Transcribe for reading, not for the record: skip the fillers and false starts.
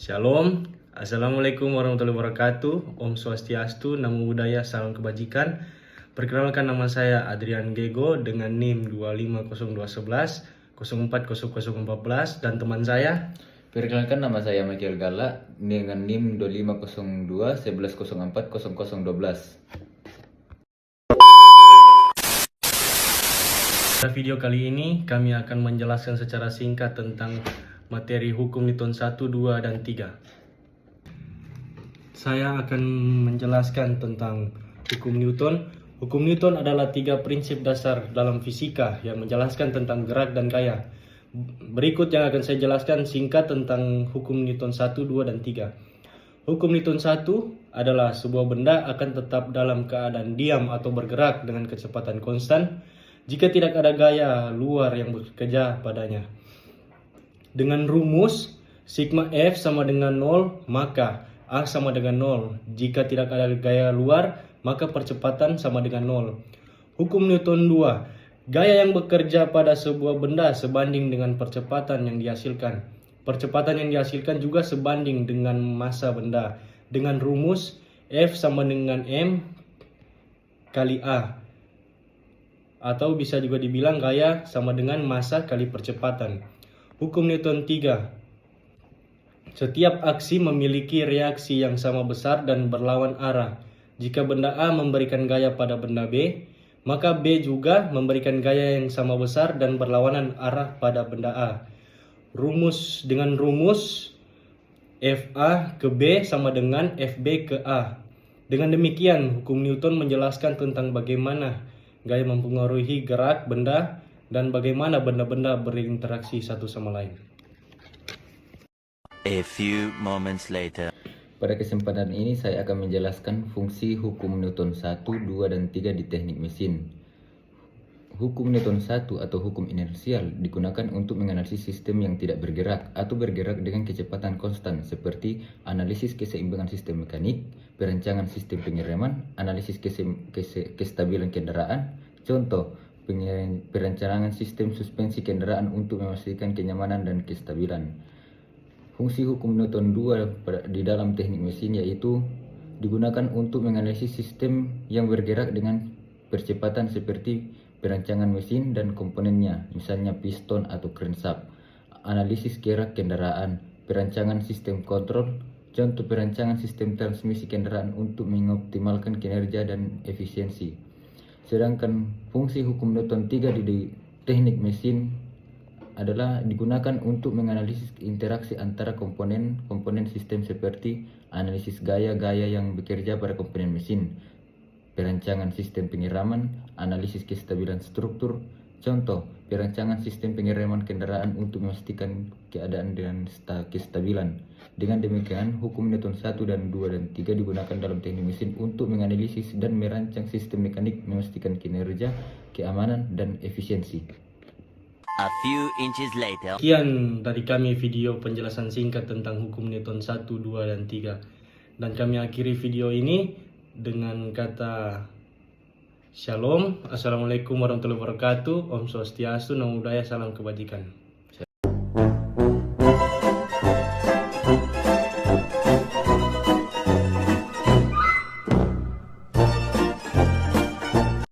Shalom, Assalamualaikum warahmatullahi wabarakatuh. Om Swastiastu, Namo Buddhaya, salam kebajikan. Perkenalkan, nama saya Adrian Gego dengan NIM 250211 040014 dan teman saya. Perkenalkan, nama saya Michael Gala dengan NIM 2502 1104 0012. Pada video kali ini kami akan menjelaskan secara singkat tentang materi hukum Newton 1, 2, dan 3. Saya akan menjelaskan tentang hukum Newton. Hukum Newton adalah 3 prinsip dasar dalam fisika yang menjelaskan tentang gerak dan gaya. Berikut yang akan saya jelaskan singkat tentang hukum Newton 1, 2, dan 3. Hukum Newton 1 adalah sebuah benda akan tetap dalam keadaan diam atau bergerak dengan kecepatan konstan jika tidak ada gaya luar yang bekerja padanya. Dengan rumus sigma F sama dengan 0, maka A sama dengan 0. Jika tidak ada gaya luar, maka percepatan sama dengan 0. Hukum Newton 2. Gaya yang bekerja pada sebuah benda sebanding dengan percepatan yang dihasilkan. Percepatan yang dihasilkan juga sebanding dengan massa benda. Dengan rumus F sama dengan M kali A. Atau bisa juga dibilang gaya sama dengan massa kali percepatan. Hukum Newton 3. Setiap aksi memiliki reaksi yang sama besar dan berlawan arah. Jika benda A memberikan gaya pada benda B, maka B juga memberikan gaya yang sama besar dan berlawanan arah pada benda A. Dengan rumus FA ke B sama dengan FB ke A. Dengan demikian, hukum Newton menjelaskan tentang bagaimana gaya mempengaruhi gerak benda dan bagaimana benda-benda berinteraksi satu sama lain. A few moments later. Pada kesempatan ini saya akan menjelaskan fungsi hukum Newton 1, 2, dan 3 di teknik mesin. Hukum Newton 1 atau hukum inersial digunakan untuk menganalisis sistem yang tidak bergerak atau bergerak dengan kecepatan konstan seperti analisis keseimbangan sistem mekanik, perancangan sistem pengereman, analisis kestabilan kendaraan. Contoh, perencanaan sistem suspensi kendaraan untuk memastikan kenyamanan dan kestabilan. Fungsi hukum Newton 2 di dalam teknik mesin yaitu digunakan untuk menganalisis sistem yang bergerak dengan percepatan seperti perancangan mesin dan komponennya, misalnya piston atau crankshaft. Analisis gerak kendaraan, perancangan sistem kontrol, contoh perancangan sistem transmisi kendaraan untuk mengoptimalkan kinerja dan efisiensi. Sedangkan fungsi hukum Newton 3 di teknik mesin adalah digunakan untuk menganalisis interaksi antara komponen sistem seperti analisis gaya-gaya yang bekerja pada komponen mesin, perancangan sistem pengiraman, analisis kestabilan struktur, contoh perancangan sistem pengiriman kendaraan untuk memastikan keadaan dan kestabilan. Dengan demikian, hukum Newton 1 dan 2 dan 3 digunakan dalam teknik mesin untuk menganalisis dan merancang sistem mekanik, memastikan kinerja, keamanan, dan efisiensi. A few inches later. Sekian dari kami video penjelasan singkat tentang hukum Newton 1, 2, dan 3. Dan kami akhiri video ini dengan kata Shalom, Assalamualaikum warahmatullahi wabarakatuh, Om Swastiastu, Namo Buddhaya, salam kebajikan.